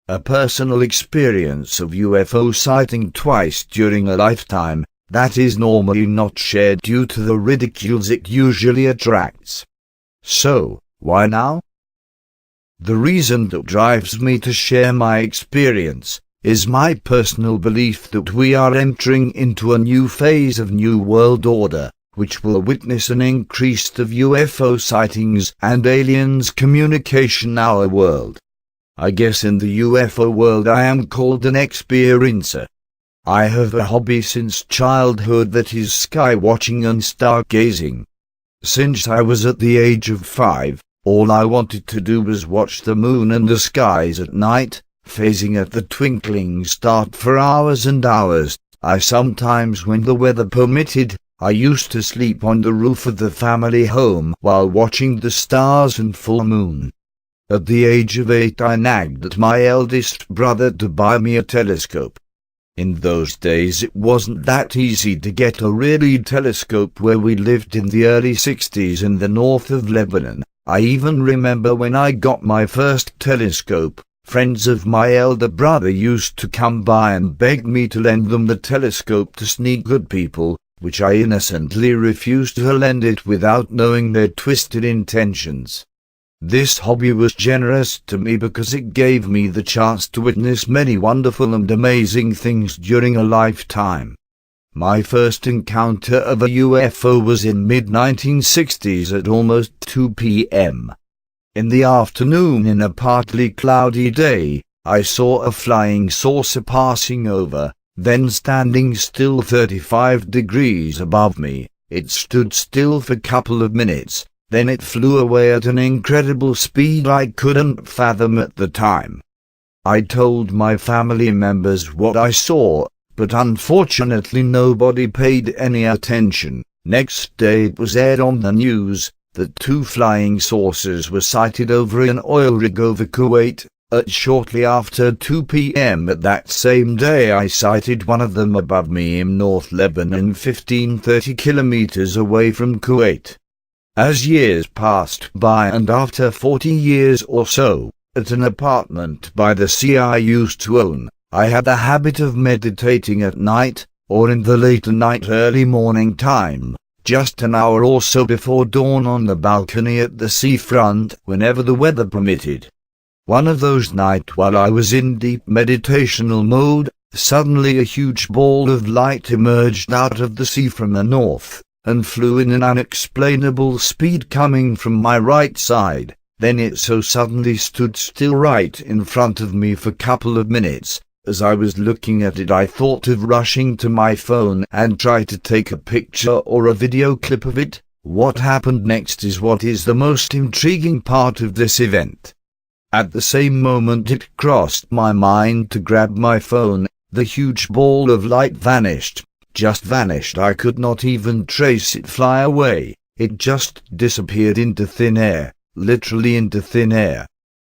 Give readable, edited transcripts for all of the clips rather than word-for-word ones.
A personal experience of UFO sighting twice during a lifetime, that is normally not shared due to the ridicules it usually attracts. So, why now? The reason that drives me to share my experience is my personal belief that we are entering into a new phase of New World Order, which will witness an increase of UFO sightings and aliens communication in our world. I guess in the UFO world I am called an experiencer. I have a hobby since childhood that is sky watching and stargazing. Since I was at the age of 5, all I wanted to do was watch the moon and the skies at night, phasing at the twinkling star for hours and hours. I sometimes, when the weather permitted, I used to sleep on the roof of the family home while watching the stars and full moon. At the age of 8 I nagged at my eldest brother to buy me a telescope. In those days it wasn't that easy to get a really telescope where we lived in the early 60s in the north of Lebanon. I even remember when I got my first telescope, friends of my elder brother used to come by and beg me to lend them the telescope to sneak good people, which I innocently refused to lend it without knowing their twisted intentions. This hobby was generous to me because it gave me the chance to witness many wonderful and amazing things during a lifetime. My first encounter of a UFO was in mid-1960s at almost 2 p.m. In the afternoon, in a partly cloudy day, I saw a flying saucer passing over, then standing still 35 degrees above me. It stood still for a couple of minutes. Then it flew away at an incredible speed I couldn't fathom at the time. I told my family members what I saw, but unfortunately nobody paid any attention. Next day it was aired on the news that 2 flying saucers were sighted over an oil rig over Kuwait. Shortly after 2 p.m. at that same day I sighted one of them above me in North Lebanon, 30 kilometers away from Kuwait. As years passed by and after 40 years or so, at an apartment by the sea I used to own, I had the habit of meditating at night, or in the late night early morning time, just an hour or so before dawn on the balcony at the seafront whenever the weather permitted. One of those nights while I was in deep meditational mode, suddenly a huge ball of light emerged out of the sea from the north, and flew in an unexplainable speed coming from my right side. Then it so suddenly stood still right in front of me for a couple of minutes. As I was looking at it I thought of rushing to my phone and try to take a picture or a video clip of it. What happened next is what is the most intriguing part of this event. At the same moment it crossed my mind to grab my phone, the huge ball of light vanished. Just vanished. I could not even trace it fly away. It just disappeared into thin air, literally into thin air.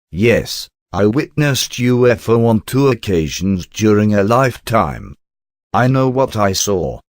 Yes, I witnessed UFO on 2 occasions during a lifetime. I know what I saw.